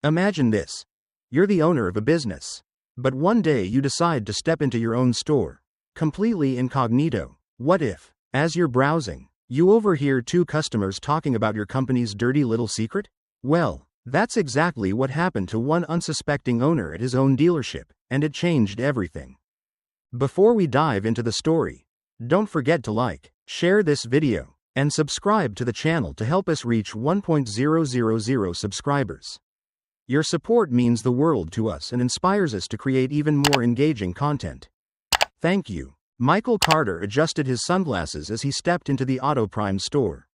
Imagine this. You're the owner of a business. But one day you decide to step into your own store, completely incognito. What if, as you're browsing, you overhear two customers talking about your company's dirty little secret? Well, that's exactly what happened to one unsuspecting owner at his own dealership, and it changed everything. Before we dive into the story, don't forget to like, share this video, and subscribe to the channel to help us reach 1,000 subscribers. Your support means the world to us and inspires us to create even more engaging content. Thank you. Michael Carter adjusted his sunglasses as he stepped into the Auto Prime store.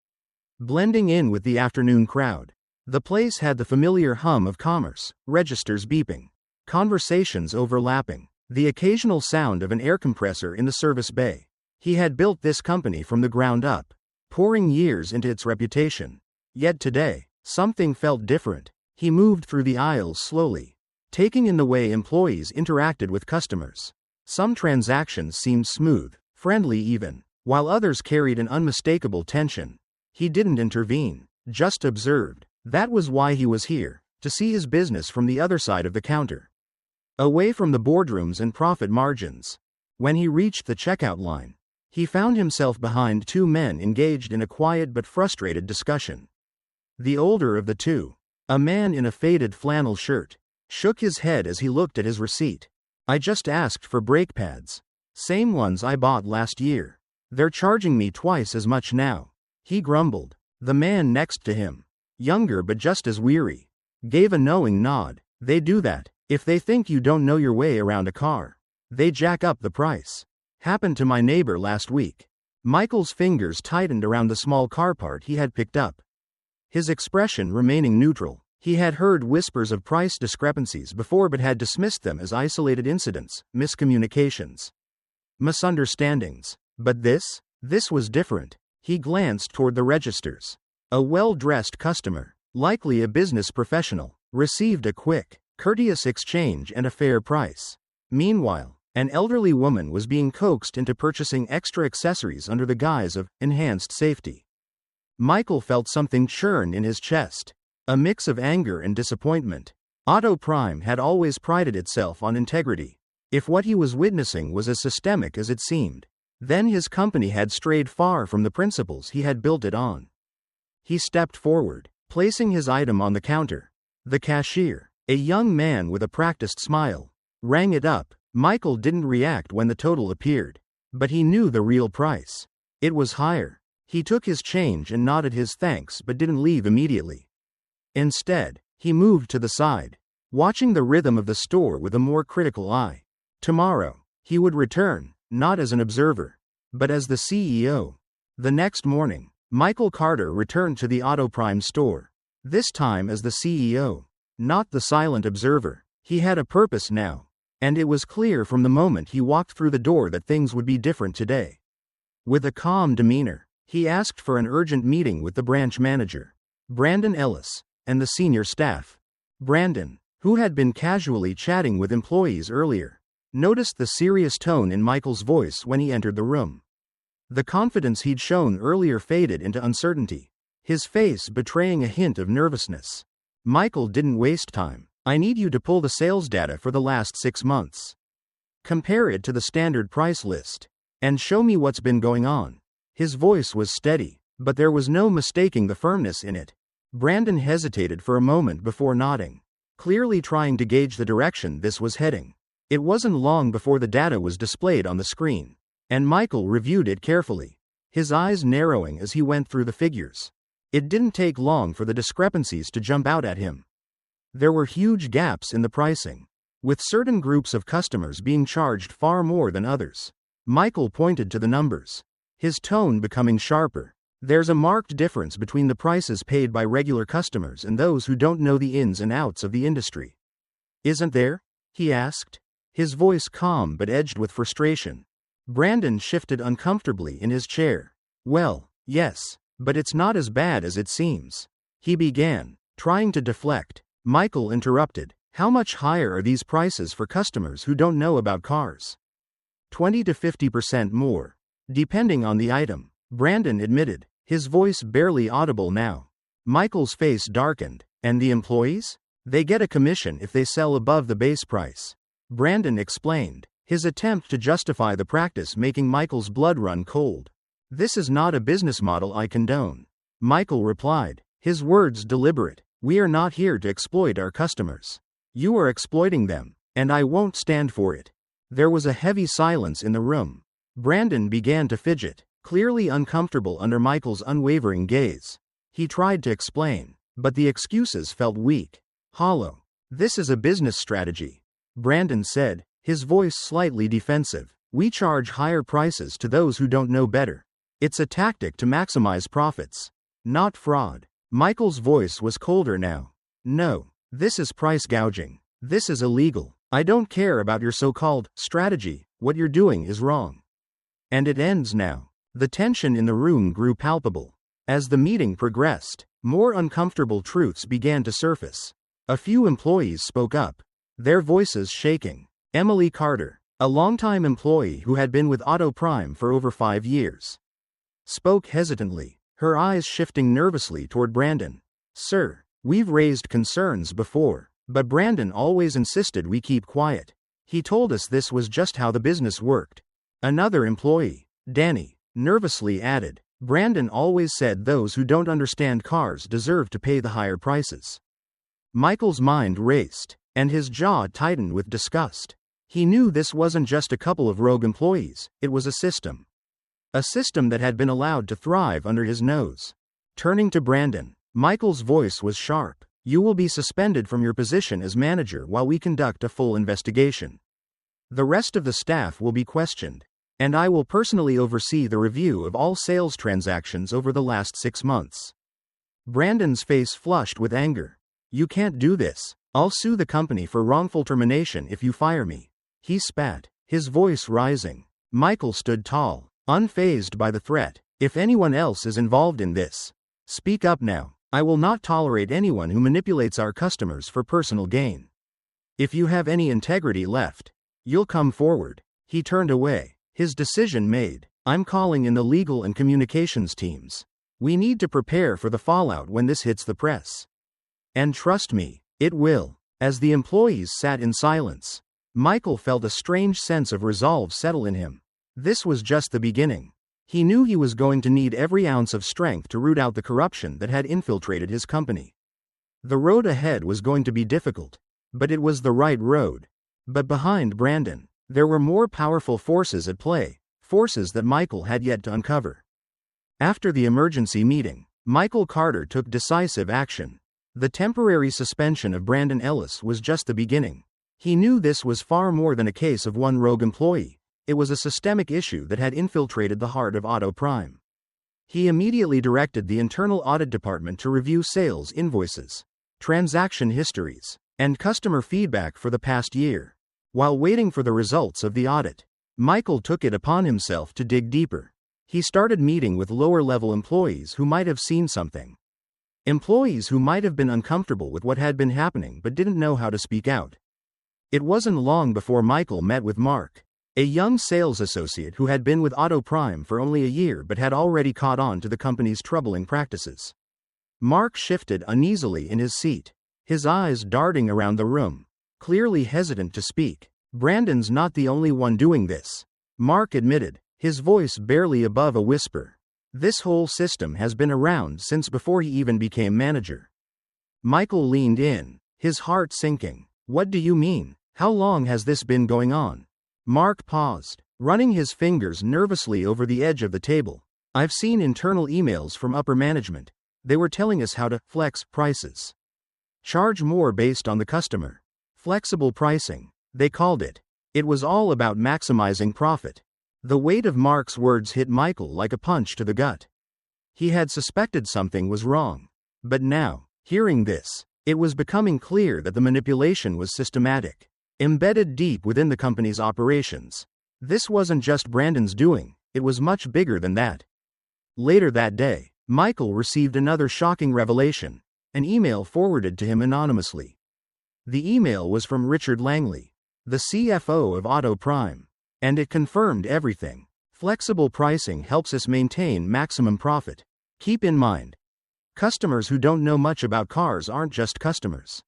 Blending in with the afternoon crowd, the place had the familiar hum of commerce, registers beeping, conversations overlapping, the occasional sound of an air compressor in the service bay. He had built this company from the ground up, pouring years into its reputation. Yet today, something felt different. He moved through the aisles slowly, taking in the way employees interacted with customers. Some transactions seemed smooth, friendly even, while others carried an unmistakable tension. He didn't intervene, just observed. That was why he was here, to see his business from the other side of the counter, away from the boardrooms and profit margins. When he reached the checkout line, he found himself behind two men engaged in a quiet but frustrated discussion. The older of the two, a man in a faded flannel shirt, shook his head as he looked at his receipt. I just asked for brake pads. Same ones I bought last year. They're charging me twice as much now. He grumbled. The man next to him, younger but just as weary, gave a knowing nod. They do that. If they think you don't know your way around a car, they jack up the price. Happened to my neighbor last week. Michael's fingers tightened around the small car part he had picked up, his expression remaining neutral. He had heard whispers of price discrepancies before but had dismissed them as isolated incidents, miscommunications, misunderstandings. But this was different. He glanced toward the registers. A well-dressed customer, likely a business professional, received a quick, courteous exchange and a fair price. Meanwhile, an elderly woman was being coaxed into purchasing extra accessories under the guise of enhanced safety. Michael felt something churn in his chest, a mix of anger and disappointment. Auto Prime had always prided itself on integrity. If what he was witnessing was as systemic as it seemed, then his company had strayed far from the principles he had built it on. He stepped forward, placing his item on the counter. The cashier, a young man with a practiced smile, rang it up. Michael didn't react when the total appeared, but he knew the real price. It was higher. He took his change and nodded his thanks but didn't leave immediately. Instead, he moved to the side, watching the rhythm of the store with a more critical eye. Tomorrow, he would return, not as an observer, but as the CEO. The next morning, Michael Carter returned to the Auto Prime store, this time as the CEO, not the silent observer. He had a purpose now, and it was clear from the moment he walked through the door that things would be different today. With a calm demeanor, he asked for an urgent meeting with the branch manager, Brandon Ellis, and the senior staff. Brandon, who had been casually chatting with employees earlier, noticed the serious tone in Michael's voice when he entered the room. The confidence he'd shown earlier faded into uncertainty, his face betraying a hint of nervousness. Michael didn't waste time. I need you to pull the sales data for the last 6 months. Compare it to the standard price list, and show me what's been going on. His voice was steady, but there was no mistaking the firmness in it. Brandon hesitated for a moment before nodding, clearly trying to gauge the direction this was heading. It wasn't long before the data was displayed on the screen, and Michael reviewed it carefully, his eyes narrowing as he went through the figures. It didn't take long for the discrepancies to jump out at him. There were huge gaps in the pricing, with certain groups of customers being charged far more than others. Michael pointed to the numbers, his tone becoming sharper. There's a marked difference between the prices paid by regular customers and those who don't know the ins and outs of the industry. Isn't there? He asked, his voice calm but edged with frustration. Brandon shifted uncomfortably in his chair. Well, yes, but it's not as bad as it seems. He began, trying to deflect. Michael interrupted. How much higher are these prices for customers who don't know about cars? 20 to 50% more, depending on the item, Brandon admitted, his voice barely audible now. Michael's face darkened. And the employees? They get a commission if they sell above the base price. Brandon explained, his attempt to justify the practice making Michael's blood run cold. This is not a business model I condone. Michael replied, his words deliberate. We are not here to exploit our customers. You are exploiting them, and I won't stand for it. There was a heavy silence in the room. Brandon began to fidget, clearly uncomfortable under Michael's unwavering gaze. He tried to explain, but the excuses felt weak, hollow. This is a business strategy, Brandon said, his voice slightly defensive. We charge higher prices to those who don't know better. It's a tactic to maximize profits, not fraud. Michael's voice was colder now. No, this is price gouging. This is illegal. I don't care about your so-called strategy. What you're doing is wrong. And it ends now. The tension in the room grew palpable. As the meeting progressed, more uncomfortable truths began to surface. A few employees spoke up, their voices shaking. Emily Carter, a longtime employee who had been with Auto Prime for over 5 years, spoke hesitantly, her eyes shifting nervously toward Brandon. Sir, we've raised concerns before, but Brandon always insisted we keep quiet. He told us this was just how the business worked. Another employee, Danny, nervously added, Brandon always said those who don't understand cars deserve to pay the higher prices. Michael's mind raced, and his jaw tightened with disgust. He knew this wasn't just a couple of rogue employees, it was a system. A system that had been allowed to thrive under his nose. Turning to Brandon, Michael's voice was sharp. You will be suspended from your position as manager while we conduct a full investigation. The rest of the staff will be questioned, and I will personally oversee the review of all sales transactions over the last 6 months. Brandon's face flushed with anger. You can't do this. I'll sue the company for wrongful termination if you fire me. He spat, his voice rising. Michael stood tall, unfazed by the threat. If anyone else is involved in this, speak up now. I will not tolerate anyone who manipulates our customers for personal gain. If you have any integrity left, you'll come forward. He turned away, his decision made. I'm calling in the legal and communications teams. We need to prepare for the fallout when this hits the press. And trust me, it will. As the employees sat in silence, Michael felt a strange sense of resolve settle in him. This was just the beginning. He knew he was going to need every ounce of strength to root out the corruption that had infiltrated his company. The road ahead was going to be difficult, but it was the right road. But behind Brandon, there were more powerful forces at play, forces that Michael had yet to uncover. After the emergency meeting, Michael Carter took decisive action. The temporary suspension of Brandon Ellis was just the beginning. He knew this was far more than a case of one rogue employee. It was a systemic issue that had infiltrated the heart of Auto Prime. He immediately directed the internal audit department to review sales invoices, transaction histories, and customer feedback for the past year. While waiting for the results of the audit, Michael took it upon himself to dig deeper. He started meeting with lower-level employees who might have seen something. Employees who might have been uncomfortable with what had been happening but didn't know how to speak out. It wasn't long before Michael met with Mark, a young sales associate who had been with Auto Prime for only a year but had already caught on to the company's troubling practices. Mark shifted uneasily in his seat, his eyes darting around the room, clearly hesitant to speak. Brandon's not the only one doing this, Mark admitted, his voice barely above a whisper. This whole system has been around since before he even became manager. Michael leaned in, his heart sinking. What do you mean? How long has this been going on? Mark paused, running his fingers nervously over the edge of the table. I've seen internal emails from upper management. They were telling us how to flex prices. Charge more based on the customer. Flexible pricing, they called it. It was all about maximizing profit. The weight of Mark's words hit Michael like a punch to the gut. He had suspected something was wrong. But now, hearing this, it was becoming clear that the manipulation was systematic, embedded deep within the company's operations. This wasn't just Brandon's doing, it was much bigger than that. Later that day, Michael received another shocking revelation, an email forwarded to him anonymously. The email was from Richard Langley, the CFO of Auto Prime. And it confirmed everything. Flexible pricing helps us maintain maximum profit. Keep in mind, customers who don't know much about cars aren't just customers.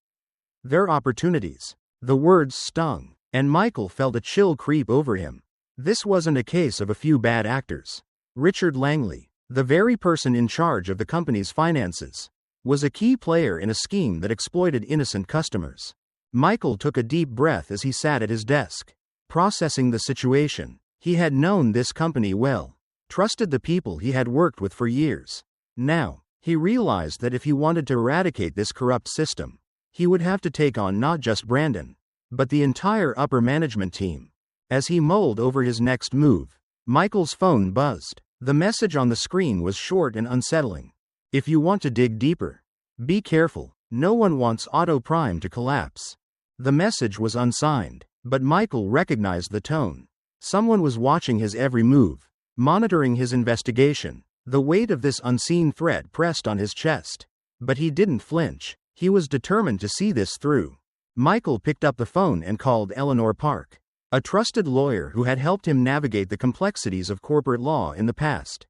They're opportunities. The words stung, and Michael felt a chill creep over him. This wasn't a case of a few bad actors. Richard Langley, the very person in charge of the company's finances, was a key player in a scheme that exploited innocent customers. Michael took a deep breath as he sat at his desk, processing the situation. He had known this company well, trusted the people he had worked with for years. Now, he realized that if he wanted to eradicate this corrupt system, he would have to take on not just Brandon, but the entire upper management team. As he mulled over his next move, Michael's phone buzzed. The message on the screen was short and unsettling. If you want to dig deeper, be careful. No one wants Auto Prime to collapse. The message was unsigned, but Michael recognized the tone. Someone was watching his every move, monitoring his investigation. The weight of this unseen threat pressed on his chest. But he didn't flinch. He was determined to see this through. Michael picked up the phone and called Eleanor Park, a trusted lawyer who had helped him navigate the complexities of corporate law in the past.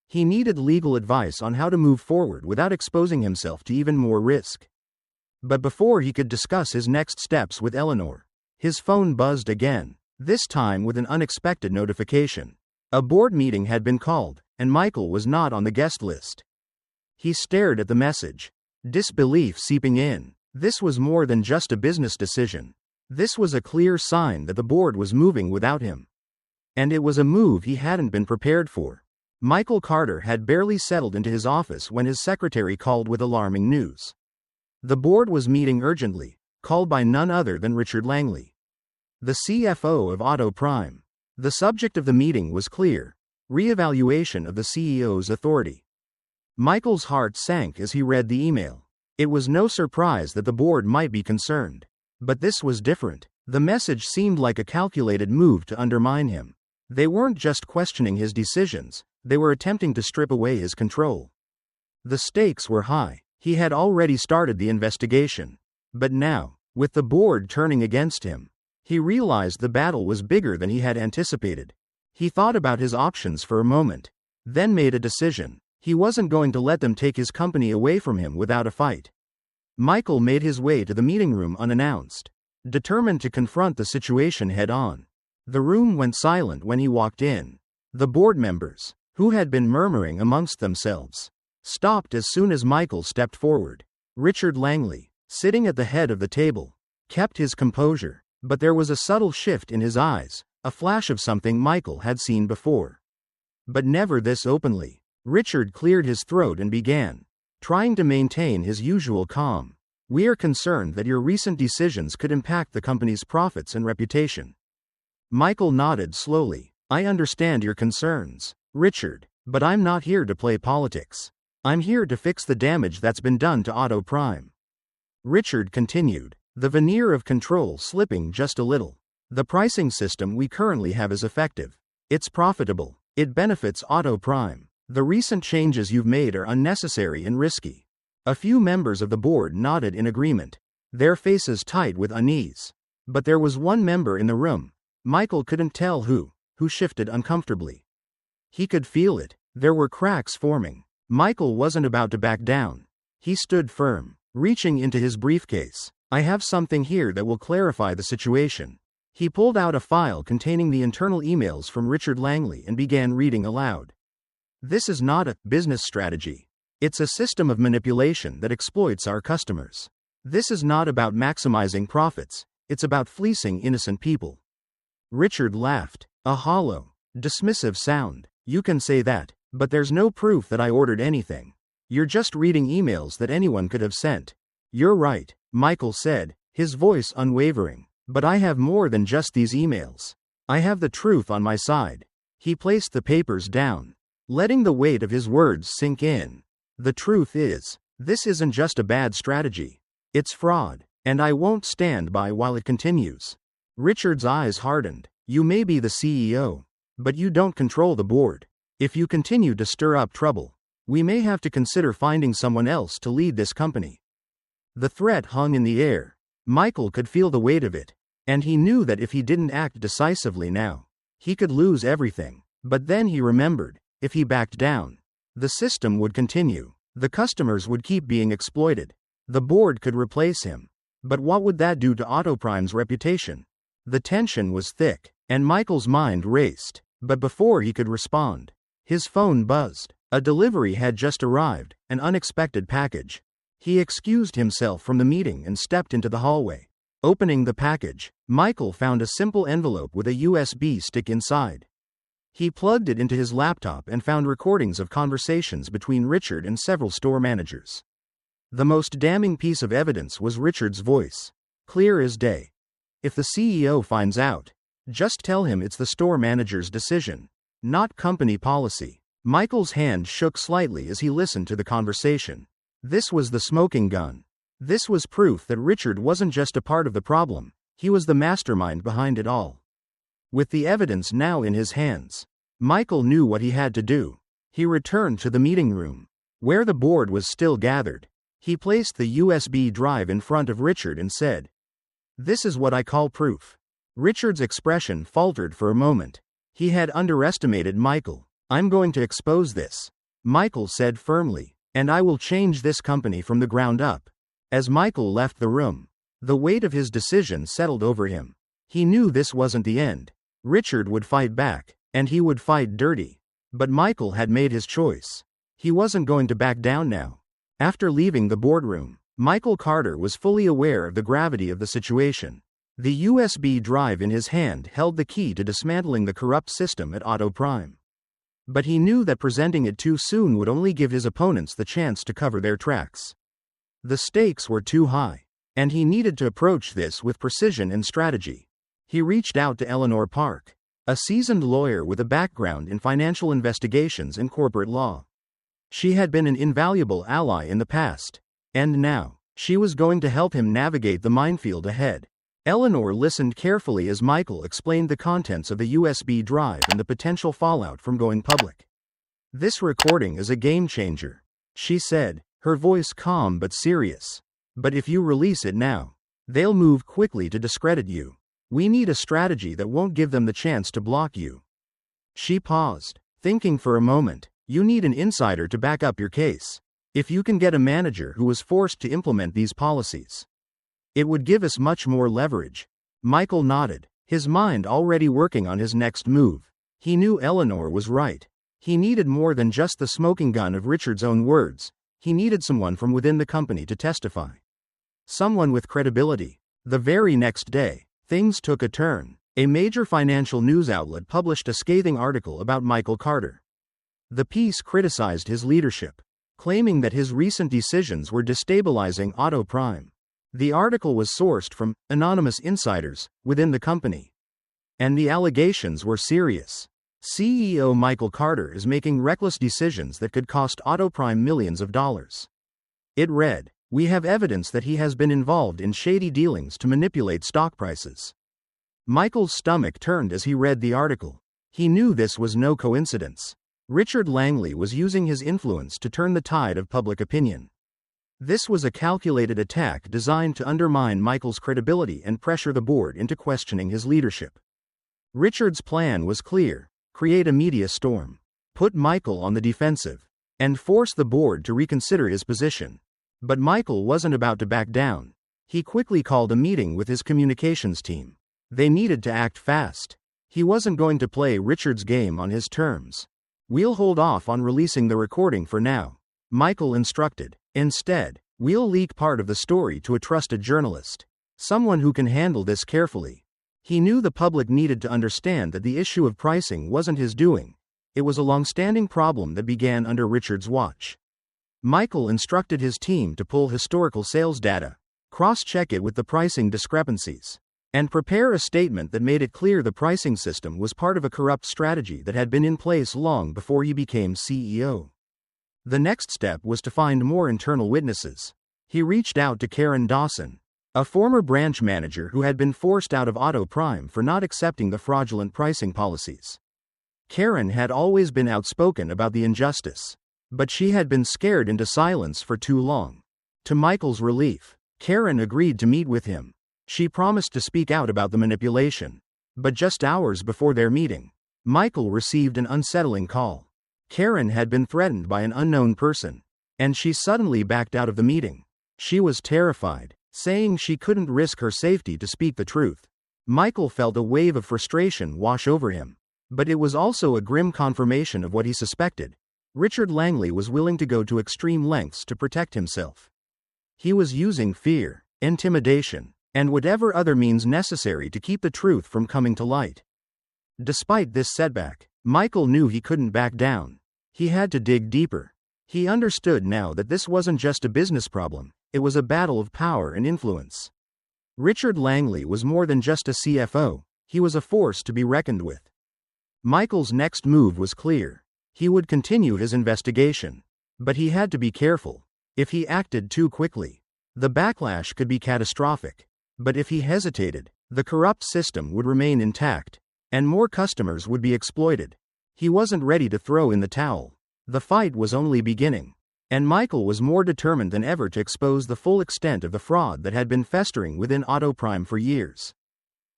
He needed legal advice on how to move forward without exposing himself to even more risk. But before he could discuss his next steps with Eleanor, his phone buzzed again, this time with an unexpected notification. A board meeting had been called, and Michael was not on the guest list. He stared at the message, disbelief seeping in. This was more than just a business decision. This was a clear sign that the board was moving without him. And it was a move he hadn't been prepared for. Michael Carter had barely settled into his office when his secretary called with alarming news. The board was meeting urgently, called by none other than Richard Langley, the CFO of Auto Prime. The subject of the meeting was clear: reevaluation of the CEO's authority. Michael's heart sank as he read the email. It was no surprise that the board might be concerned. But this was different. The message seemed like a calculated move to undermine him. They weren't just questioning his decisions, they were attempting to strip away his control. The stakes were high. He had already started the investigation. But now, with the board turning against him, he realized the battle was bigger than he had anticipated. He thought about his options for a moment, then made a decision. He wasn't going to let them take his company away from him without a fight. Michael made his way to the meeting room unannounced, determined to confront the situation head-on. The room went silent when he walked in. The board members, who had been murmuring amongst themselves, stopped as soon as Michael stepped forward. Richard Langley, sitting at the head of the table, kept his composure, but there was a subtle shift in his eyes, a flash of something Michael had seen before. But never this openly. Richard cleared his throat and began, trying to maintain his usual calm. "We are concerned that your recent decisions could impact the company's profits and reputation." Michael nodded slowly. "I understand your concerns, Richard, but I'm not here to play politics. I'm here to fix the damage that's been done to Auto Prime." Richard continued, the veneer of control slipping just a little. "The pricing system we currently have is effective. It's profitable. It benefits Auto Prime. The recent changes you've made are unnecessary and risky." A few members of the board nodded in agreement, their faces tight with unease. But there was one member in the room, Michael couldn't tell who shifted uncomfortably. He could feel it. There were cracks forming. Michael wasn't about to back down. He stood firm, reaching into his briefcase. "I have something here that will clarify the situation." He pulled out a file containing the internal emails from Richard Langley and began reading aloud. "This is not a business strategy. It's a system of manipulation that exploits our customers. This is not about maximizing profits, it's about fleecing innocent people." Richard laughed, a hollow, dismissive sound. "You can say that, but there's no proof that I ordered anything. You're just reading emails that anyone could have sent." "You're right," Michael said, his voice unwavering. "But I have more than just these emails. I have the truth on my side." He placed the papers down, letting the weight of his words sink in. "The truth is, this isn't just a bad strategy. It's fraud, and I won't stand by while it continues." Richard's eyes hardened. "You may be the CEO, but you don't control the board. If you continue to stir up trouble, we may have to consider finding someone else to lead this company." The threat hung in the air. Michael could feel the weight of it, and he knew that if he didn't act decisively now, he could lose everything. But then he remembered, if he backed down, the system would continue. The customers would keep being exploited. The board could replace him. But what would that do to Autoprime's reputation? The tension was thick, and Michael's mind raced. But before he could respond, his phone buzzed. A delivery had just arrived, an unexpected package. He excused himself from the meeting and stepped into the hallway. Opening the package, Michael found a simple envelope with a USB stick inside. He plugged it into his laptop and found recordings of conversations between Richard and several store managers. The most damning piece of evidence was Richard's voice, clear as day. "If the CEO finds out, just tell him it's the store manager's decision, not company policy." Michael's hand shook slightly as he listened to the conversation. This was the smoking gun. This was proof that Richard wasn't just a part of the problem, he was the mastermind behind it all. With the evidence now in his hands, Michael knew what he had to do. He returned to the meeting room, where the board was still gathered. He placed the USB drive in front of Richard and said, "This is what I call proof." Richard's expression faltered for a moment. He had underestimated Michael. "I'm going to expose this," Michael said firmly, "and I will change this company from the ground up." As Michael left the room, the weight of his decision settled over him. He knew this wasn't the end. Richard would fight back, and he would fight dirty. But Michael had made his choice. He wasn't going to back down now. After leaving the boardroom, Michael Carter was fully aware of the gravity of the situation. The USB drive in his hand held the key to dismantling the corrupt system at Autoprime. But he knew that presenting it too soon would only give his opponents the chance to cover their tracks. The stakes were too high, and he needed to approach this with precision and strategy. He reached out to Eleanor Park, a seasoned lawyer with a background in financial investigations and corporate law. She had been an invaluable ally in the past, and now, she was going to help him navigate the minefield ahead. Eleanor listened carefully as Michael explained the contents of the USB drive and the potential fallout from going public. "This recording is a game changer," she said, her voice calm but serious. "But if you release it now, they'll move quickly to discredit you. We need a strategy that won't give them the chance to block you." She paused, thinking for a moment. "You need an insider to back up your case. If you can get a manager who was forced to implement these policies, it would give us much more leverage." Michael nodded, his mind already working on his next move. He knew Eleanor was right. He needed more than just the smoking gun of Richard's own words. He needed someone from within the company to testify. Someone with credibility. The very next day, things took a turn. A major financial news outlet published a scathing article about Michael Carter. The piece criticized his leadership, claiming that his recent decisions were destabilizing Autoprime. The article was sourced from anonymous insiders within the company, and the allegations were serious. CEO Michael Carter is making reckless decisions that could cost Autoprime millions of dollars. It read, "We have evidence that he has been involved in shady dealings to manipulate stock prices." Michael's stomach turned as he read the article. He knew this was no coincidence. Richard Langley was using his influence to turn the tide of public opinion. This was a calculated attack designed to undermine Michael's credibility and pressure the board into questioning his leadership. Richard's plan was clear: create a media storm, put Michael on the defensive, and force the board to reconsider his position. But Michael wasn't about to back down. He quickly called a meeting with his communications team. They needed to act fast. He wasn't going to play Richard's game on his terms. "We'll hold off on releasing the recording for now," Michael instructed. "Instead, we'll leak part of the story to a trusted journalist, someone who can handle this carefully." He knew the public needed to understand that the issue of pricing wasn't his doing. It was a long-standing problem that began under Richard's watch. Michael instructed his team to pull historical sales data, cross-check it with the pricing discrepancies, and prepare a statement that made it clear the pricing system was part of a corrupt strategy that had been in place long before he became CEO. The next step was to find more internal witnesses. He reached out to Karen Dawson, a former branch manager who had been forced out of Autoprime for not accepting the fraudulent pricing policies. Karen had always been outspoken about the injustice, but she had been scared into silence for too long. To Michael's relief, Karen agreed to meet with him. She promised to speak out about the manipulation. But just hours before their meeting, Michael received an unsettling call. Karen had been threatened by an unknown person, and she suddenly backed out of the meeting. She was terrified. saying she couldn't risk her safety to speak the truth. Michael felt a wave of frustration wash over him. But it was also a grim confirmation of what he suspected. Richard Langley was willing to go to extreme lengths to protect himself. He was using fear, intimidation, and whatever other means necessary to keep the truth from coming to light. Despite this setback, Michael knew he couldn't back down. He had to dig deeper. He understood now that this wasn't just a business problem, it was a battle of power and influence. Richard Langley was more than just a CFO, he was a force to be reckoned with. Michael's next move was clear. He would continue his investigation. But he had to be careful. If he acted too quickly, the backlash could be catastrophic. But if he hesitated, the corrupt system would remain intact, and more customers would be exploited. He wasn't ready to throw in the towel. The fight was only beginning. And Michael was more determined than ever to expose the full extent of the fraud that had been festering within Autoprime for years.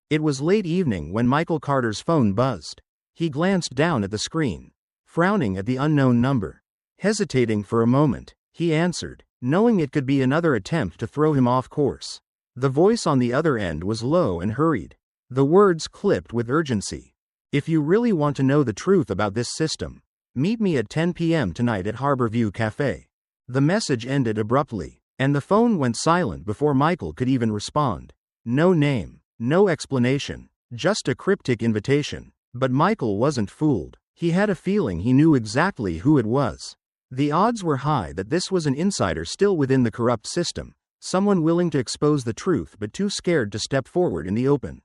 It was late evening when Michael Carter's phone buzzed. He glanced down at the screen, frowning at the unknown number. Hesitating for a moment, he answered, knowing it could be another attempt to throw him off course. The voice on the other end was low and hurried. The words clipped with urgency. "If you really want to know the truth about this system, meet me at 10 p.m. tonight at Harborview Cafe." The message ended abruptly, and the phone went silent before Michael could even respond. No name, no explanation, just a cryptic invitation. But Michael wasn't fooled. He had a feeling he knew exactly who it was. The odds were high that this was an insider still within the corrupt system, someone willing to expose the truth but too scared to step forward in the open.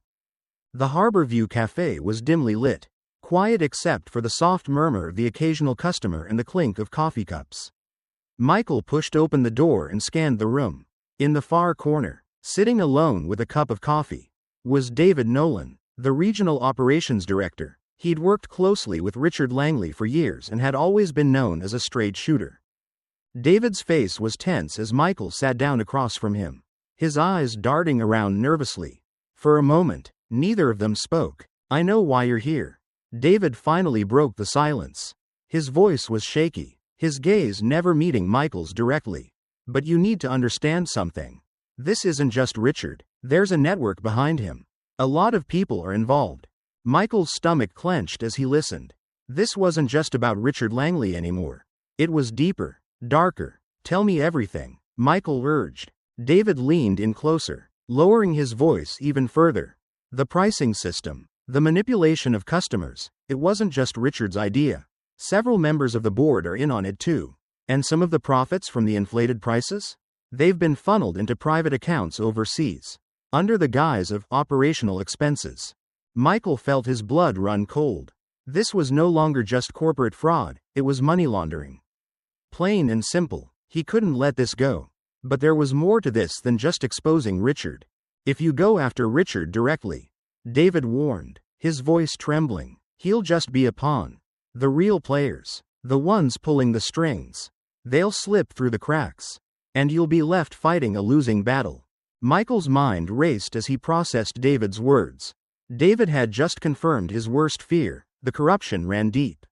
The Harborview Cafe was dimly lit, quiet except for the soft murmur of the occasional customer and the clink of coffee cups. Michael pushed open the door and scanned the room. In the far corner, sitting alone with a cup of coffee, was David Nolan, the regional operations director. He'd worked closely with Richard Langley for years and had always been known as a straight shooter. David's face was tense as Michael sat down across from him, his eyes darting around nervously. For a moment, neither of them spoke. "I know why you're here." David finally broke the silence. His voice was shaky, his gaze never meeting Michael's directly. "But you need to understand something. This isn't just Richard. There's a network behind him. A lot of people are involved." Michael's stomach clenched as he listened. This wasn't just about Richard Langley anymore. It was deeper, darker. "Tell me everything," Michael urged. David leaned in closer, lowering his voice even further. "The pricing system, the manipulation of customers, it wasn't just Richard's idea. Several members of the board are in on it too. And some of the profits from the inflated prices? They've been funneled into private accounts overseas, under the guise of operational expenses." Michael felt his blood run cold. This was no longer just corporate fraud, it was money laundering. Plain and simple, he couldn't let this go. But there was more to this than just exposing Richard. "If you go after Richard directly," David warned, his voice trembling, "he'll just be a pawn. The real players, the ones pulling the strings, they'll slip through the cracks. And you'll be left fighting a losing battle." Michael's mind raced as he processed David's words. David had just confirmed his worst fear: the corruption ran deep.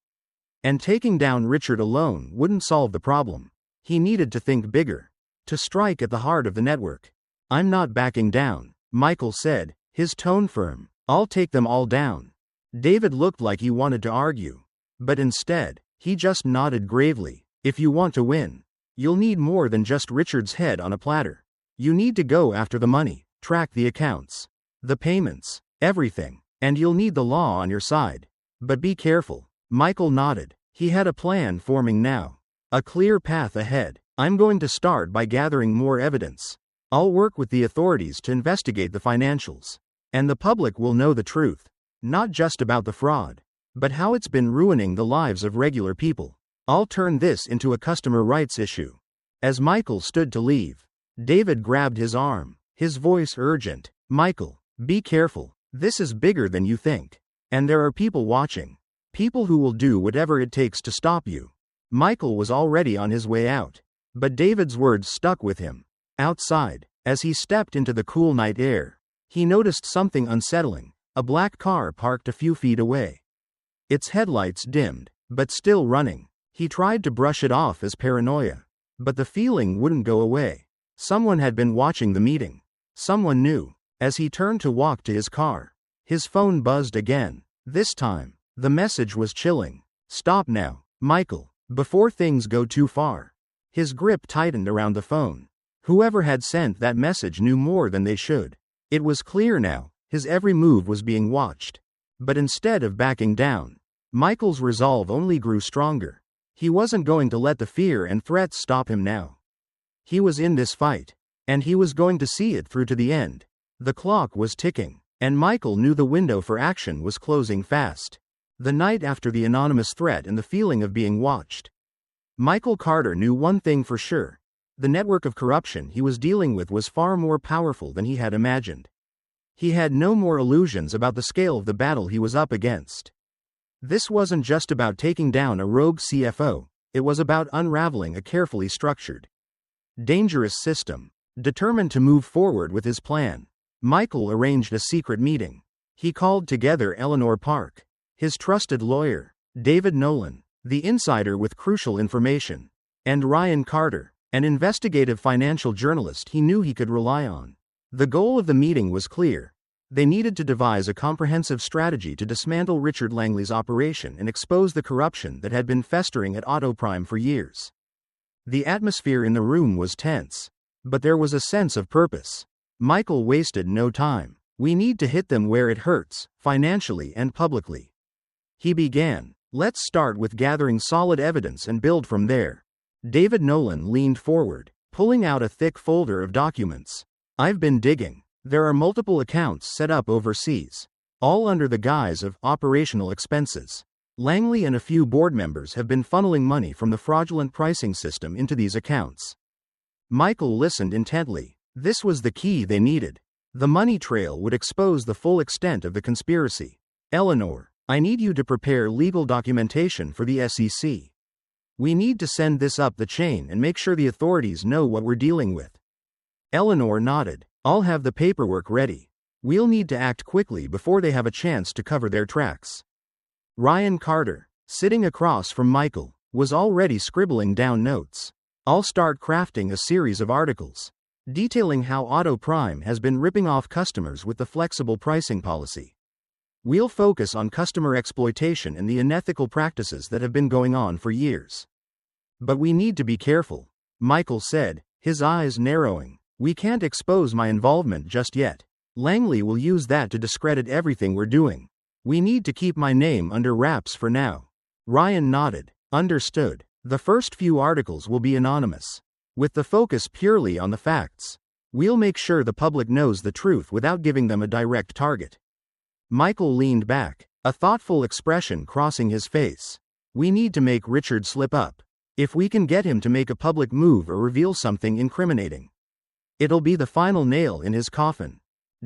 And taking down Richard alone wouldn't solve the problem. He needed to think bigger, to strike at the heart of the network. "I'm not backing down," Michael said, his tone firm. "I'll take them all down." David looked like he wanted to argue. But instead, he just nodded gravely. "If you want to win, you'll need more than just Richard's head on a platter. You need to go after the money, track the accounts, the payments, everything. And you'll need the law on your side. But be careful." Michael nodded. He had a plan forming now. A clear path ahead. "I'm going to start by gathering more evidence. I'll work with the authorities to investigate the financials. And the public will know the truth. Not just about the fraud, but how it's been ruining the lives of regular people. I'll turn this into a customer rights issue." As Michael stood to leave, David grabbed his arm, his voice urgent. "Michael, be careful. This is bigger than you think. And there are people watching. People who will do whatever it takes to stop you." Michael was already on his way out. But David's words stuck with him. Outside, as he stepped into the cool night air, he noticed something unsettling: a black car parked a few feet away. Its headlights dimmed, but still running. He tried to brush it off as paranoia. But the feeling wouldn't go away. Someone had been watching the meeting. Someone new. As he turned to walk to his car, his phone buzzed again. This time, the message was chilling. "Stop now, Michael, before things go too far." His grip tightened around the phone. Whoever had sent that message knew more than they should. It was clear now, his every move was being watched. But instead of backing down, Michael's resolve only grew stronger. He wasn't going to let the fear and threats stop him now. He was in this fight, and he was going to see it through to the end. The clock was ticking, and Michael knew the window for action was closing fast. The night after the anonymous threat and the feeling of being watched, Michael Carter knew one thing for sure. The network of corruption he was dealing with was far more powerful than he had imagined. He had no more illusions about the scale of the battle he was up against. This wasn't just about taking down a rogue CFO, it was about unraveling a carefully structured, dangerous system. Determined to move forward with his plan, Michael arranged a secret meeting. He called together Eleanor Park, his trusted lawyer, David Nolan, the insider with crucial information, and Ryan Carter, an investigative financial journalist he knew he could rely on. The goal of the meeting was clear. They needed to devise a comprehensive strategy to dismantle Richard Langley's operation and expose the corruption that had been festering at Autoprime for years. The atmosphere in the room was tense, but there was a sense of purpose. Michael wasted no time. "We need to hit them where it hurts, financially and publicly," he began. "Let's start with gathering solid evidence and build from there." David Nolan leaned forward, pulling out a thick folder of documents. "I've been digging. There are multiple accounts set up overseas, all under the guise of operational expenses. Langley and a few board members have been funneling money from the fraudulent pricing system into these accounts." Michael listened intently. This was the key they needed. The money trail would expose the full extent of the conspiracy. "Eleanor, I need you to prepare legal documentation for the SEC. We need to send this up the chain and make sure the authorities know what we're dealing with." Eleanor nodded. "I'll have the paperwork ready. We'll need to act quickly before they have a chance to cover their tracks." Ryan Carter, sitting across from Michael, was already scribbling down notes. "I'll start crafting a series of articles detailing how Autoprime has been ripping off customers with the flexible pricing policy. We'll focus on customer exploitation and the unethical practices that have been going on for years." "But we need to be careful," Michael said, his eyes narrowing. "We can't expose my involvement just yet. Langley will use that to discredit everything we're doing. We need to keep my name under wraps for now." Ryan nodded. "Understood. The first few articles will be anonymous, with the focus purely on the facts. We'll make sure the public knows the truth without giving them a direct target." Michael leaned back, a thoughtful expression crossing his face. "We need to make Richard slip up. If we can get him to make a public move or reveal something incriminating, it'll be the final nail in his coffin."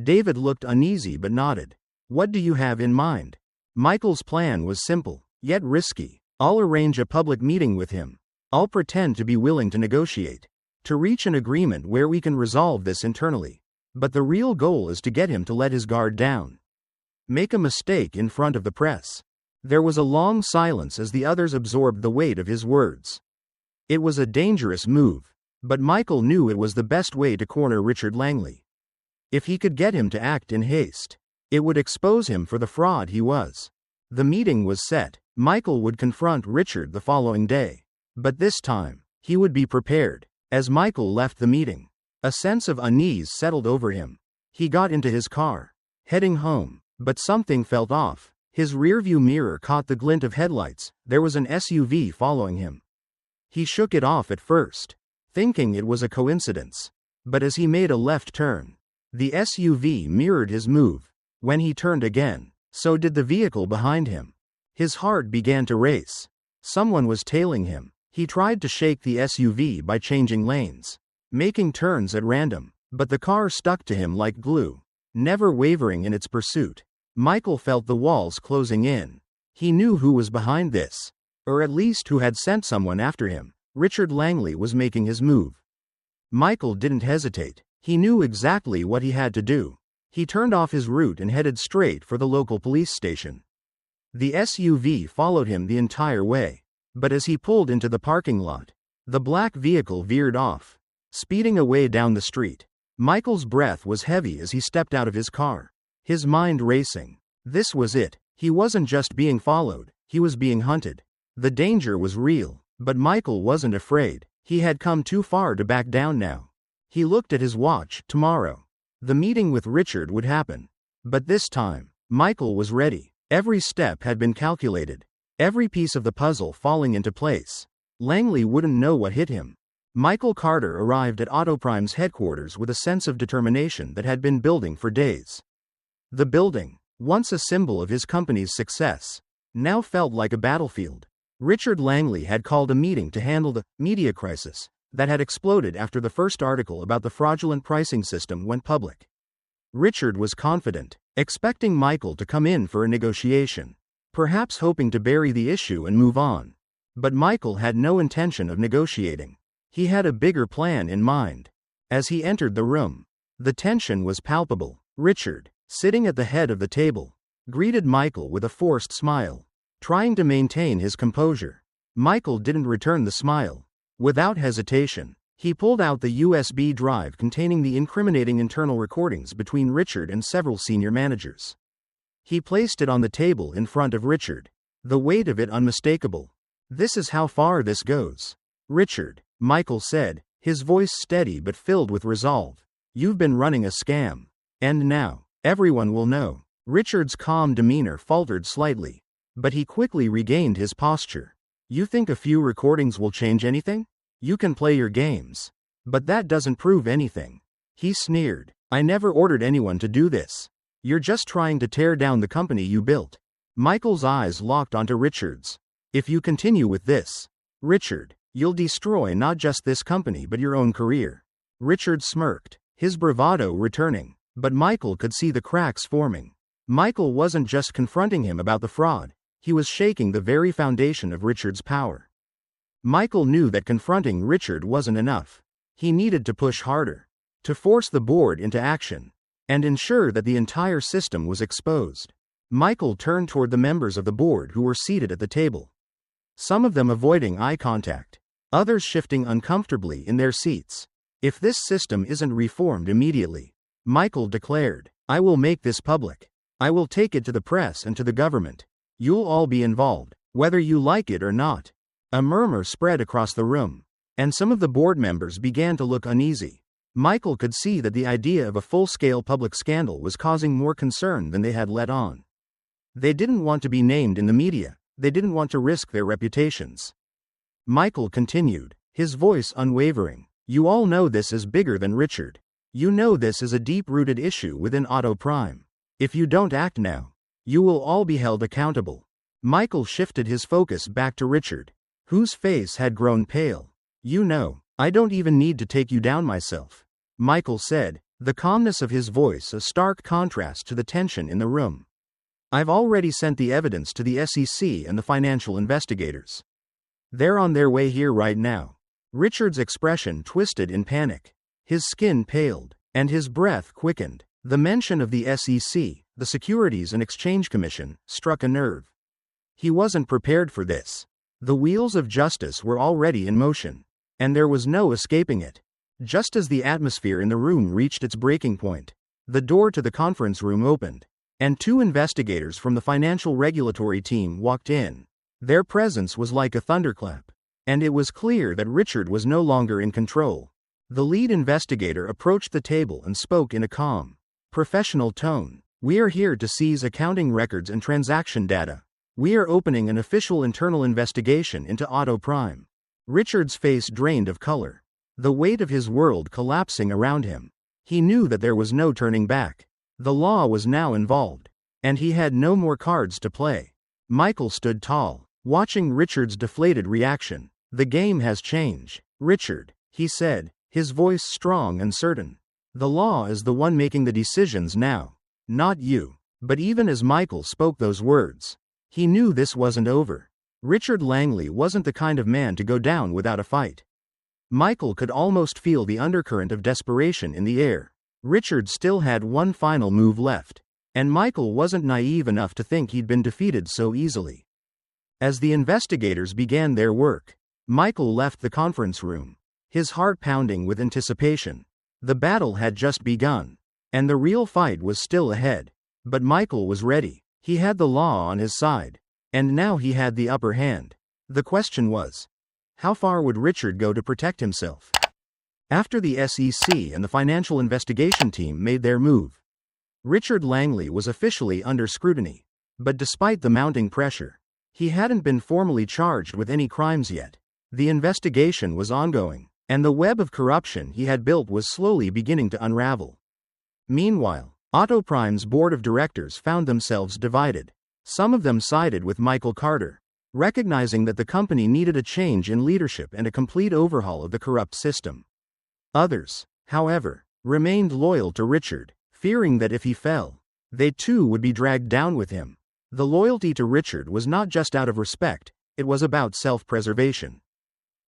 David looked uneasy but nodded. "What do you have in mind?" Michael's plan was simple, yet risky. "I'll arrange a public meeting with him. I'll pretend to be willing to negotiate, to reach an agreement where we can resolve this internally. But the real goal is to get him to let his guard down. Make a mistake in front of the press." There was a long silence as the others absorbed the weight of his words. It was a dangerous move, but Michael knew it was the best way to corner Richard Langley. If he could get him to act in haste, it would expose him for the fraud he was. The meeting was set. Michael would confront Richard the following day. But this time, he would be prepared. As Michael left the meeting, a sense of unease settled over him. He got into his car, heading home, but something felt off. His rearview mirror caught the glint of headlights. There was an SUV following him. He shook it off at first, thinking it was a coincidence. But as he made a left turn, the SUV mirrored his move. When he turned again, so did the vehicle behind him. His heart began to race. Someone was tailing him. He tried to shake the SUV by changing lanes, making turns at random, but the car stuck to him like glue, never wavering in its pursuit. Michael felt the walls closing in. He knew who was behind this, or at least who had sent someone after him. Richard Langley was making his move. Michael didn't hesitate. He knew exactly what he had to do. He turned off his route and headed straight for the local police station. The SUV followed him the entire way, but as he pulled into the parking lot, the black vehicle veered off. speeding away down the street. Michael's breath was heavy as he stepped out of his car, his mind racing. This was it. He wasn't just being followed, he was being hunted. The danger was real, but Michael wasn't afraid. He had come too far to back down now. He looked at his watch. Tomorrow, the meeting with Richard would happen. But this time, Michael was ready. Every step had been calculated, every piece of the puzzle falling into place. Langley wouldn't know what hit him. Michael Carter arrived at Autoprime's headquarters with a sense of determination that had been building for days. The building, once a symbol of his company's success, now felt like a battlefield. Richard Langley had called a meeting to handle the media crisis that had exploded after the first article about the fraudulent pricing system went public. Richard was confident, expecting Michael to come in for a negotiation, perhaps hoping to bury the issue and move on. But Michael had no intention of negotiating. He had a bigger plan in mind. As he entered the room, the tension was palpable. Richard, sitting at the head of the table, greeted Michael with a forced smile, trying to maintain his composure. Michael didn't return the smile. Without hesitation, he pulled out the USB drive containing the incriminating internal recordings between Richard and several senior managers. He placed it on the table in front of Richard, the weight of it unmistakable. "This is how far this goes, Richard," Michael said, his voice steady but filled with resolve. "You've been running a scam. And now, everyone will know." Richard's calm demeanor faltered slightly, but he quickly regained his posture. "You think a few recordings will change anything? You can play your games, but that doesn't prove anything." He sneered. "I never ordered anyone to do this. You're just trying to tear down the company you built." Michael's eyes locked onto Richard's. "If you continue with this, Richard, you'll destroy not just this company but your own career." Richard smirked, his bravado returning, but Michael could see the cracks forming. Michael wasn't just confronting him about the fraud, he was shaking the very foundation of Richard's power. Michael knew that confronting Richard wasn't enough. He needed to push harder, to force the board into action, and ensure that the entire system was exposed. Michael turned toward the members of the board who were seated at the table, some of them avoiding eye contact, others shifting uncomfortably in their seats. "If this system isn't reformed immediately," Michael declared, "I will make this public. I will take it to the press and to the government. You'll all be involved, whether you like it or not." A murmur spread across the room, and some of the board members began to look uneasy. Michael could see that the idea of a full-scale public scandal was causing more concern than they had let on. They didn't want to be named in the media, they didn't want to risk their reputations. Michael continued, his voice unwavering. "You all know this is bigger than Richard. You know this is a deep-rooted issue within Autoprime. If you don't act now, you will all be held accountable." Michael shifted his focus back to Richard, whose face had grown pale. "You know, I don't even need to take you down myself," Michael said, the calmness of his voice a stark contrast to the tension in the room. "I've already sent the evidence to the SEC and the financial investigators. They're on their way here right now." Richard's expression twisted in panic. His skin paled, and his breath quickened. The mention of the SEC, the Securities and Exchange Commission, struck a nerve. He wasn't prepared for this. The wheels of justice were already in motion, and there was no escaping it. Just as the atmosphere in the room reached its breaking point, the door to the conference room opened, and two investigators from the financial regulatory team walked in. Their presence was like a thunderclap, and it was clear that Richard was no longer in control. The lead investigator approached the table and spoke in a calm, professional tone. "We are here to seize accounting records and transaction data. We are opening an official internal investigation into Autoprime." Richard's face drained of color, the weight of his world collapsing around him. He knew that there was no turning back. The law was now involved, and he had no more cards to play. Michael stood tall, watching Richard's deflated reaction. "The game has changed, Richard," he said, his voice strong and certain. "The law is the one making the decisions now, not you." But even as Michael spoke those words, he knew this wasn't over. Richard Langley wasn't the kind of man to go down without a fight. Michael could almost feel the undercurrent of desperation in the air. Richard still had one final move left, and Michael wasn't naive enough to think he'd been defeated so easily. As the investigators began their work, Michael left the conference room, his heart pounding with anticipation. The battle had just begun, and the real fight was still ahead. But Michael was ready. He had the law on his side, and now he had the upper hand. The question was, how far would Richard go to protect himself? After the SEC and the financial investigation team made their move, Richard Langley was officially under scrutiny. But despite the mounting pressure, he hadn't been formally charged with any crimes yet. The investigation was ongoing, and the web of corruption he had built was slowly beginning to unravel. Meanwhile, Autoprime's board of directors found themselves divided. Some of them sided with Michael Carter, recognizing that the company needed a change in leadership and a complete overhaul of the corrupt system. Others, however, remained loyal to Richard, fearing that if he fell, they too would be dragged down with him. The loyalty to Richard was not just out of respect, it was about self-preservation.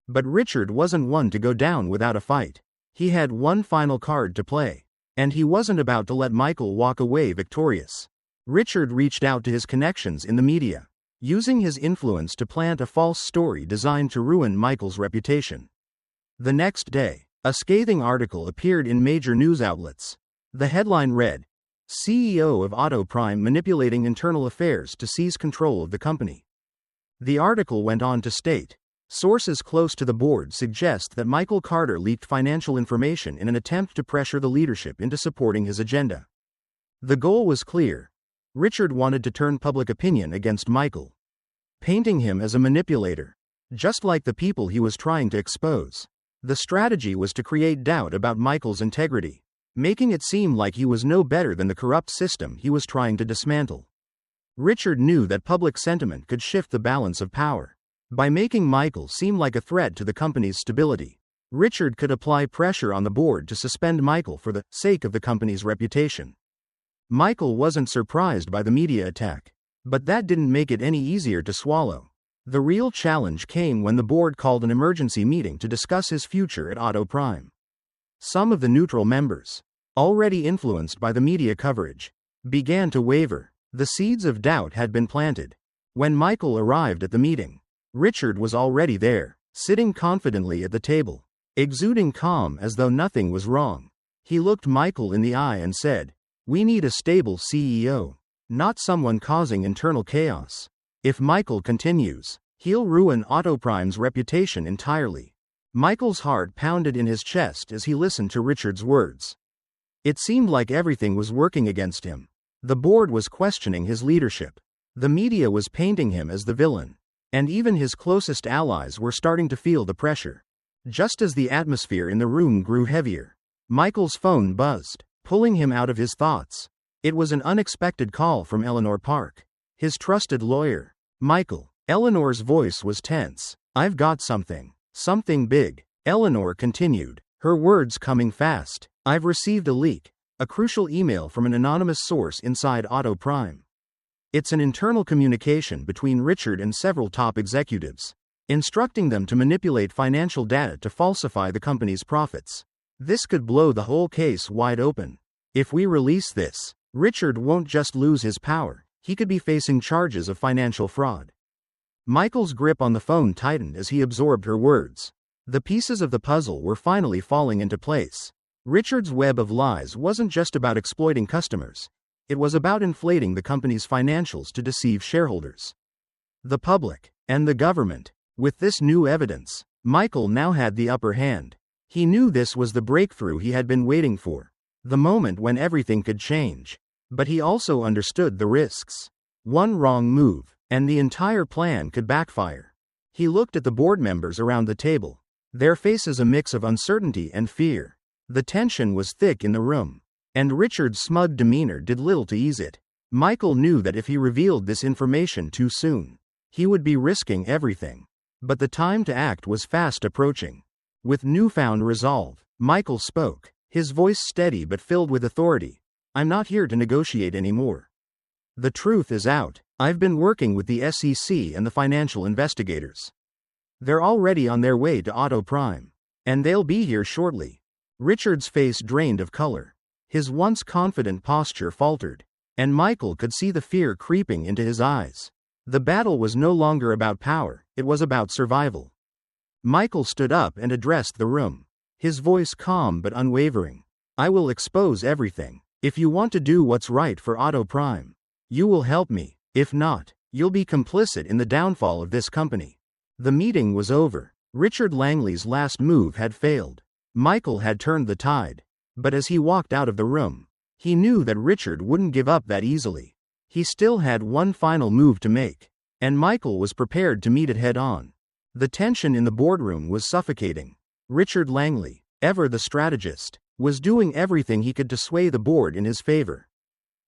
But Richard wasn't one to go down without a fight. He had one final card to play, and he wasn't about to let Michael walk away victorious. Richard reached out to his connections in the media, using his influence to plant a false story designed to ruin Michael's reputation. The next day, a scathing article appeared in major news outlets. The headline read, "CEO of Autoprime manipulating internal affairs to seize control of the company." The article went on to state, sources close to the board suggest that Michael Carter leaked financial information in an attempt to pressure the leadership into supporting his agenda. The goal was clear. Richard wanted to turn public opinion against Michael, painting him as a manipulator, just like the people he was trying to expose. The strategy was to create doubt about Michael's integrity, making it seem like he was no better than the corrupt system he was trying to dismantle. Richard knew that public sentiment could shift the balance of power. By making Michael seem like a threat to the company's stability, Richard could apply pressure on the board to suspend Michael for the sake of the company's reputation. Michael wasn't surprised by the media attack, but that didn't make it any easier to swallow. The real challenge came when the board called an emergency meeting to discuss his future at Autoprime. Some of the neutral members, already influenced by the media coverage, began to waver. The seeds of doubt had been planted. When Michael arrived at the meeting, Richard was already there, sitting confidently at the table, exuding calm as though nothing was wrong. He looked Michael in the eye and said, "We need a stable CEO, not someone causing internal chaos. If Michael continues, he'll ruin Autoprime's reputation entirely." Michael's heart pounded in his chest as he listened to Richard's words. It seemed like everything was working against him. The board was questioning his leadership. The media was painting him as the villain. And even his closest allies were starting to feel the pressure. Just as the atmosphere in the room grew heavier, Michael's phone buzzed, pulling him out of his thoughts. It was an unexpected call from Eleanor Park, his trusted lawyer. "Michael." Eleanor's voice was tense. "I've got something big," Eleanor continued, her words coming fast. "I've received a leak, a crucial email from an anonymous source inside Autoprime. It's an internal communication between Richard and several top executives, instructing them to manipulate financial data to falsify the company's profits. This could blow the whole case wide open. If we release this, Richard won't just lose his power, he could be facing charges of financial fraud." Michael's grip on the phone tightened as he absorbed her words. The pieces of the puzzle were finally falling into place. Richard's web of lies wasn't just about exploiting customers. It was about inflating the company's financials to deceive shareholders, the public, and the government. With this new evidence, Michael now had the upper hand. He knew this was the breakthrough he had been waiting for, the moment when everything could change. But he also understood the risks. One wrong move, and the entire plan could backfire. He looked at the board members around the table, their faces a mix of uncertainty and fear. The tension was thick in the room, and Richard's smug demeanor did little to ease it. Michael knew that if he revealed this information too soon, he would be risking everything. But the time to act was fast approaching. With newfound resolve, Michael spoke, his voice steady but filled with authority. "I'm not here to negotiate anymore. The truth is out. I've been working with the SEC and the financial investigators. They're already on their way to Autoprime, and they'll be here shortly." Richard's face drained of color. His once confident posture faltered, and Michael could see the fear creeping into his eyes. The battle was no longer about power, it was about survival. Michael stood up and addressed the room. His voice calm but unwavering. I will expose everything. If you want to do what's right for Auto Prime, you will help me. If not, you'll be complicit in the downfall of this company. The meeting was over. Richard Langley's last move had failed. Michael had turned the tide. But as he walked out of the room, he knew that Richard wouldn't give up that easily. He still had one final move to make, and Michael was prepared to meet it head-on. The tension in the boardroom was suffocating. Richard Langley, ever the strategist, was doing everything he could to sway the board in his favor.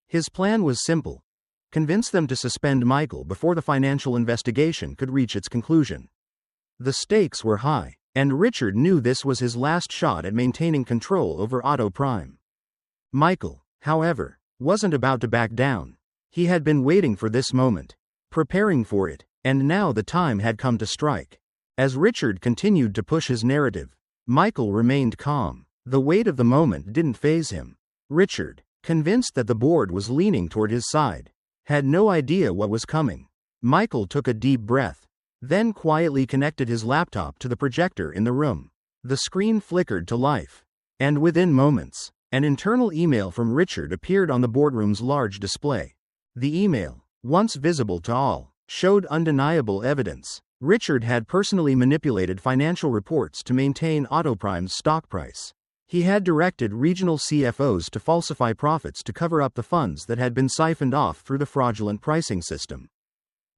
His plan was simple: convince them to suspend Michael before the financial investigation could reach its conclusion. The stakes were high, and Richard knew this was his last shot at maintaining control over Auto Prime. Michael, however, wasn't about to back down. He had been waiting for this moment, preparing for it, and now the time had come to strike. As Richard continued to push his narrative, Michael remained calm. The weight of the moment didn't faze him. Richard, convinced that the board was leaning toward his side, had no idea what was coming. Michael took a deep breath, then quietly connected his laptop to the projector in the room. The screen flickered to life, and within moments, an internal email from Richard appeared on the boardroom's large display. The email, once visible to all, showed undeniable evidence. Richard had personally manipulated financial reports to maintain Auto Prime's stock price. He had directed regional CFOs to falsify profits to cover up the funds that had been siphoned off through the fraudulent pricing system.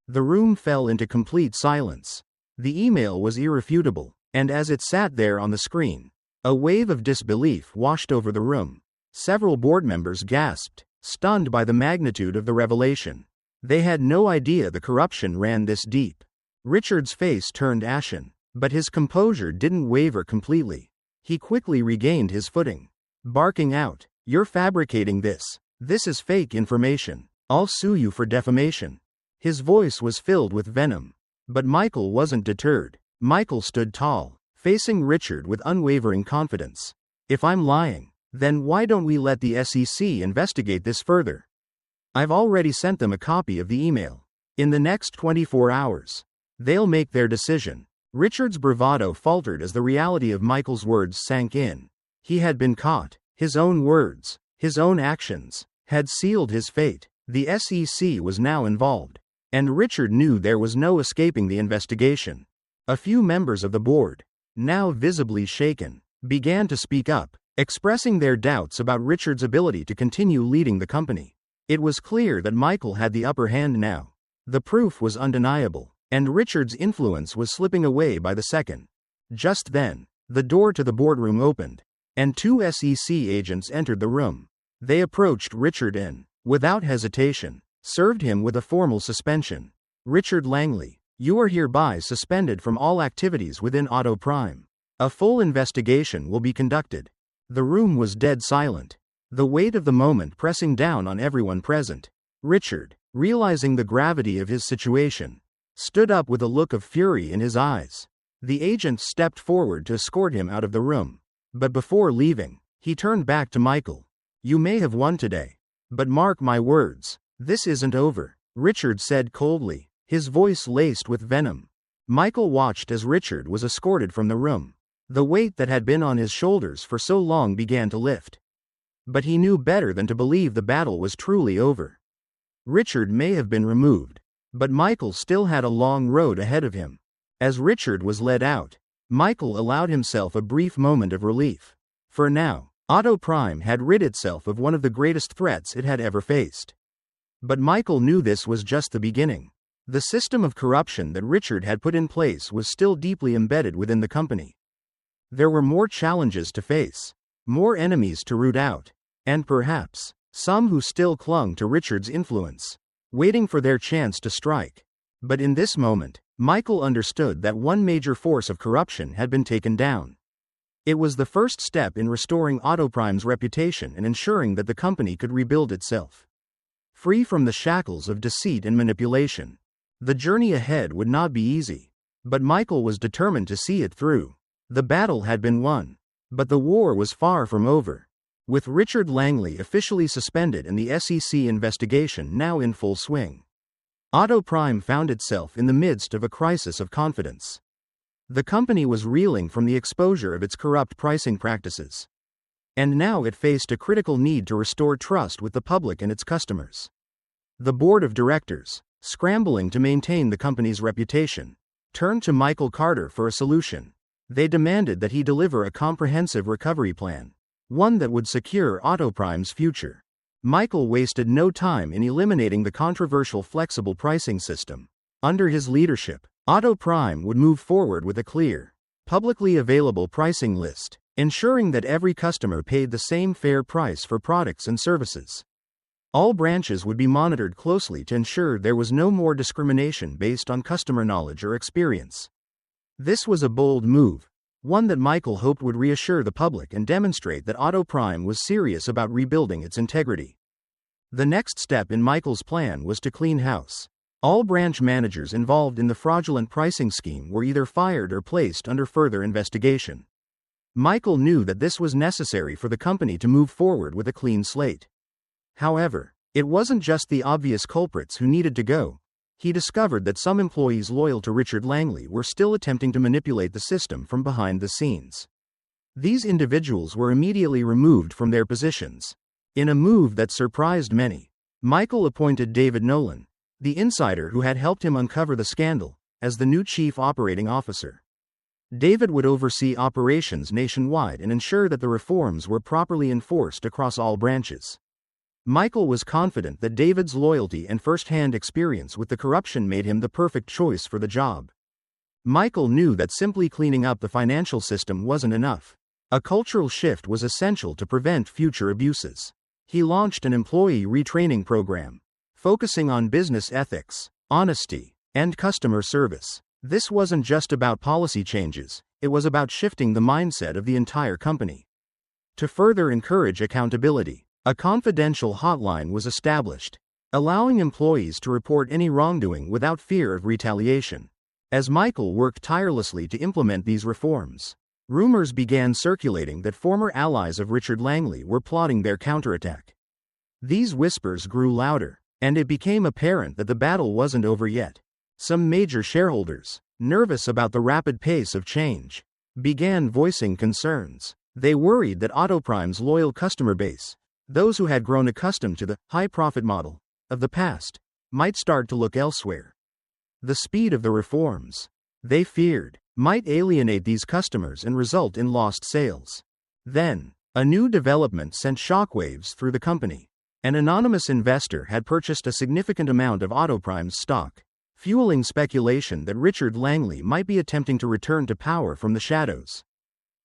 The room fell into complete silence. The email was irrefutable, and as it sat there on the screen, a wave of disbelief washed over the room. Several board members gasped, stunned by the magnitude of the revelation. They had no idea the corruption ran this deep. Richard's face turned ashen, but his composure didn't waver completely. He quickly regained his footing, barking out, "You're fabricating this. This is fake information. I'll sue you for defamation." His voice was filled with venom. But Michael wasn't deterred. Michael stood tall, facing Richard with unwavering confidence. "If I'm lying, then why don't we let the SEC investigate this further? I've already sent them a copy of the email. In the next 24 hours, they'll make their decision." Richard's bravado faltered as the reality of Michael's words sank in. He had been caught. His own words, his own actions, had sealed his fate. The SEC was now involved, and Richard knew there was no escaping the investigation. A few members of the board, now visibly shaken, began to speak up, expressing their doubts about Richard's ability to continue leading the company. It was clear that Michael had the upper hand now. The proof was undeniable, and Richard's influence was slipping away by the second. Just then, the door to the boardroom opened, and two SEC agents entered the room. They approached Richard and, without hesitation, served him with a formal suspension. "Richard Langley, you are hereby suspended from all activities within Auto Prime. A full investigation will be conducted." The room was dead silent, the weight of the moment pressing down on everyone present. Richard, realizing the gravity of his situation, stood up with a look of fury in his eyes. The agents stepped forward to escort him out of the room. But before leaving, he turned back to Michael. "You may have won today, but mark my words, this isn't over," Richard said coldly, his voice laced with venom. Michael watched as Richard was escorted from the room. The weight that had been on his shoulders for so long began to lift. But he knew better than to believe the battle was truly over. Richard may have been removed, but Michael still had a long road ahead of him. As Richard was led out, Michael allowed himself a brief moment of relief. For now, Auto Prime had rid itself of one of the greatest threats it had ever faced. But Michael knew this was just the beginning. The system of corruption that Richard had put in place was still deeply embedded within the company. There were more challenges to face, more enemies to root out, and perhaps, some who still clung to Richard's influence, waiting for their chance to strike. But in this moment, Michael understood that one major force of corruption had been taken down. It was the first step in restoring Auto Prime's reputation and ensuring that the company could rebuild itself, free from the shackles of deceit and manipulation. The journey ahead would not be easy, but Michael was determined to see it through. The battle had been won, but the war was far from over. With Richard Langley officially suspended and the SEC investigation now in full swing, Auto Prime found itself in the midst of a crisis of confidence. The company was reeling from the exposure of its corrupt pricing practices. And now it faced a critical need to restore trust with the public and its customers. The board of directors, scrambling to maintain the company's reputation, turned to Michael Carter for a solution. They demanded that he deliver a comprehensive recovery plan, one that would secure Autoprime's future. Michael wasted no time in eliminating the controversial flexible pricing system. Under his leadership, Autoprime would move forward with a clear, publicly available pricing list, ensuring that every customer paid the same fair price for products and services. All branches would be monitored closely to ensure there was no more discrimination based on customer knowledge or experience. This was a bold move, one that Michael hoped would reassure the public and demonstrate that Autoprime was serious about rebuilding its integrity. The next step in Michael's plan was to clean house. All branch managers involved in the fraudulent pricing scheme were either fired or placed under further investigation. Michael knew that this was necessary for the company to move forward with a clean slate. However, it wasn't just the obvious culprits who needed to go. He discovered that some employees loyal to Richard Langley were still attempting to manipulate the system from behind the scenes. These individuals were immediately removed from their positions. In a move that surprised many, Michael appointed David Nolan, the insider who had helped him uncover the scandal, as the new chief operating officer. David would oversee operations nationwide and ensure that the reforms were properly enforced across all branches. Michael was confident that David's loyalty and first-hand experience with the corruption made him the perfect choice for the job. Michael knew that simply cleaning up the financial system wasn't enough. A cultural shift was essential to prevent future abuses. He launched an employee retraining program, focusing on business ethics, honesty, and customer service. This wasn't just about policy changes, it was about shifting the mindset of the entire company. To further encourage accountability, a confidential hotline was established, allowing employees to report any wrongdoing without fear of retaliation. As Michael worked tirelessly to implement these reforms, rumors began circulating that former allies of Richard Langley were plotting their counterattack. These whispers grew louder, and it became apparent that the battle wasn't over yet. Some major shareholders, nervous about the rapid pace of change, began voicing concerns. They worried that Autoprime's loyal customer base, those who had grown accustomed to the high-profit model of the past, might start to look elsewhere. The speed of the reforms, they feared, might alienate these customers and result in lost sales. Then, a new development sent shockwaves through the company. An anonymous investor had purchased a significant amount of Autoprime's stock, fueling speculation that Richard Langley might be attempting to return to power from the shadows.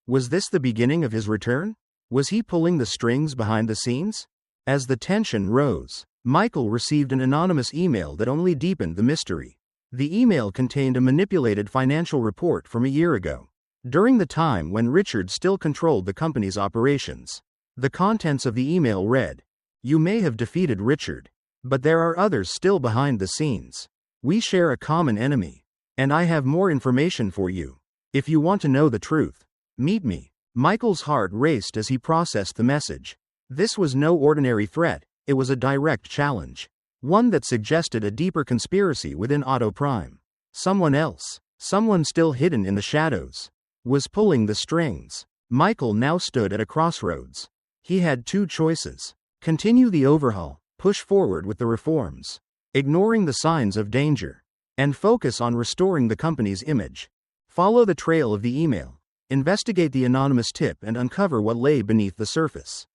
Was this the beginning of his return? Was he pulling the strings behind the scenes? As the tension rose, Michael received an anonymous email that only deepened the mystery. The email contained a manipulated financial report from a year ago, during the time when Richard still controlled the company's operations. The contents of the email read, "You may have defeated Richard, but there are others still behind the scenes. We share a common enemy, and I have more information for you. If you want to know the truth, meet me." Michael's heart raced as he processed the message. This was no ordinary threat, it was a direct challenge. One that suggested a deeper conspiracy within Autoprime. Someone else, someone still hidden in the shadows, was pulling the strings. Michael now stood at a crossroads. He had two choices: continue the overhaul, push forward with the reforms, ignoring the signs of danger, and focus on restoring the company's image. Follow the trail of the email, investigate the anonymous tip, and uncover what lay beneath the surface.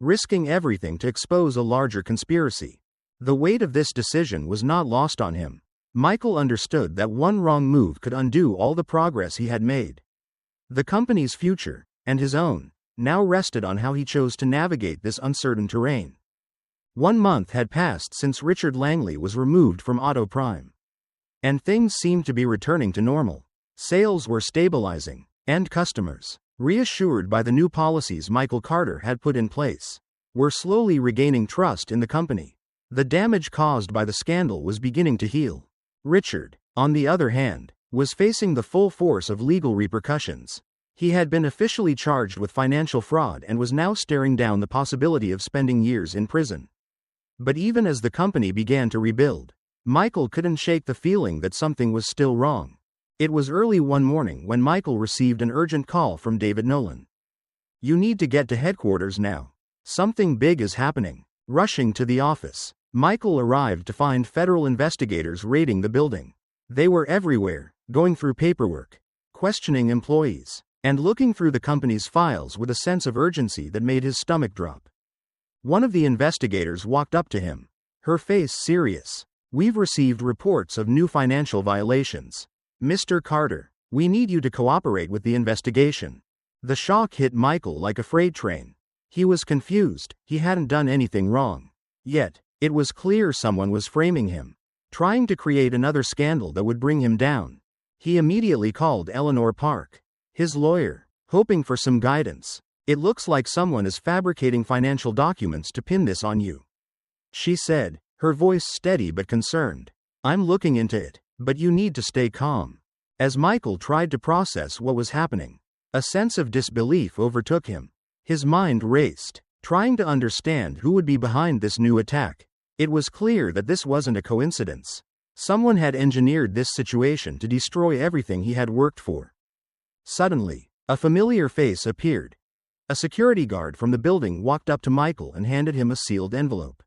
Risking everything to expose a larger conspiracy. The weight of this decision was not lost on him. Michael understood that one wrong move could undo all the progress he had made. The company's future, and his own, now rested on how he chose to navigate this uncertain terrain. 1 month had passed since Richard Langley was removed from Autoprime, and things seemed to be returning to normal. Sales were stabilizing, and customers, reassured by the new policies Michael Carter had put in place, were slowly regaining trust in the company. The damage caused by the scandal was beginning to heal. Richard, on the other hand, was facing the full force of legal repercussions. He had been officially charged with financial fraud and was now staring down the possibility of spending years in prison. But even as the company began to rebuild, Michael couldn't shake the feeling that something was still wrong. It was early one morning when Michael received an urgent call from David Nolan. "You need to get to headquarters now. Something big is happening." Rushing to the office, Michael arrived to find federal investigators raiding the building. They were everywhere, going through paperwork, questioning employees, and looking through the company's files with a sense of urgency that made his stomach drop. One of the investigators walked up to him, her face serious. "We've received reports of new financial violations. Mr. Carter, we need you to cooperate with the investigation." The shock hit Michael like a freight train. He was confused. He hadn't done anything wrong. Yet, it was clear someone was framing him, trying to create another scandal that would bring him down. He immediately called Eleanor Park, his lawyer, hoping for some guidance. "It looks like someone is fabricating financial documents to pin this on you," she said, her voice steady but concerned. "I'm looking into it, but you need to stay calm." As Michael tried to process what was happening, a sense of disbelief overtook him. His mind raced, trying to understand who would be behind this new attack. It was clear that this wasn't a coincidence. Someone had engineered this situation to destroy everything he had worked for. Suddenly, a familiar face appeared. A security guard from the building walked up to Michael and handed him a sealed envelope.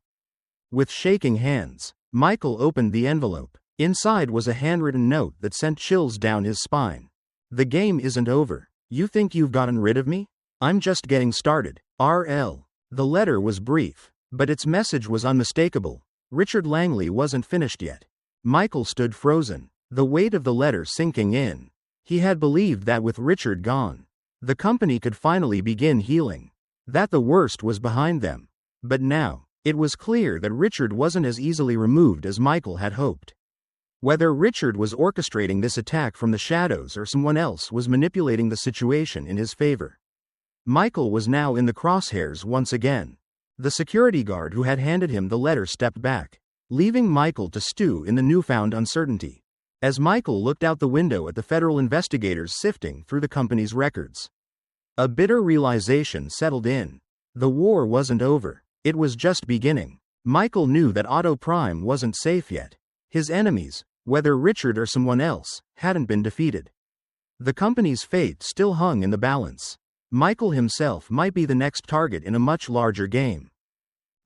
With shaking hands, Michael opened the envelope. Inside was a handwritten note that sent chills down his spine. "The game isn't over. You think you've gotten rid of me? I'm just getting started. RL." The letter was brief, but its message was unmistakable. Richard Langley wasn't finished yet. Michael stood frozen, the weight of the letter sinking in. He had believed that with Richard gone, the company could finally begin healing, that the worst was behind them. But now, it was clear that Richard wasn't as easily removed as Michael had hoped. Whether Richard was orchestrating this attack from the shadows or someone else was manipulating the situation in his favor, Michael was now in the crosshairs once again. The security guard who had handed him the letter stepped back, leaving Michael to stew in the newfound uncertainty. As Michael looked out the window at the federal investigators sifting through the company's records, a bitter realization settled in. The war wasn't over. It was just beginning. Michael knew that Auto Prime wasn't safe yet. His enemies, whether Richard or someone else, hadn't been defeated. The company's fate still hung in the balance. Michael himself might be the next target in a much larger game.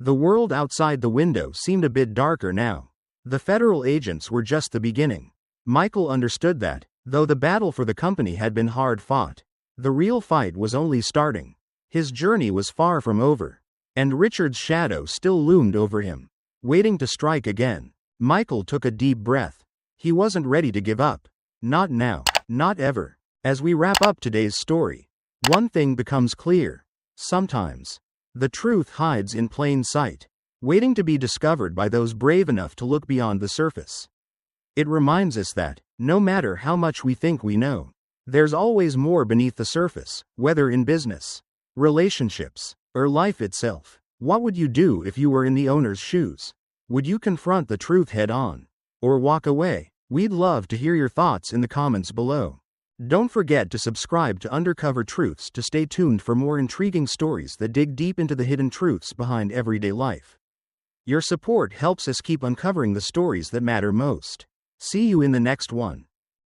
The world outside the window seemed a bit darker now. The federal agents were just the beginning. Michael understood that, though the battle for the company had been hard fought, the real fight was only starting. His journey was far from over, and Richard's shadow still loomed over him, waiting to strike again. Michael took a deep breath. He wasn't ready to give up. Not now, not ever. As we wrap up today's story, one thing becomes clear. Sometimes, the truth hides in plain sight, waiting to be discovered by those brave enough to look beyond the surface. It reminds us that, no matter how much we think we know, there's always more beneath the surface, whether in business, relationships, or life itself. What would you do if you were in the owner's shoes? Would you confront the truth head on, or walk away? We'd love to hear your thoughts in the comments below. Don't forget to subscribe to Undercover Truths to stay tuned for more intriguing stories that dig deep into the hidden truths behind everyday life. Your support helps us keep uncovering the stories that matter most. See you in the next one.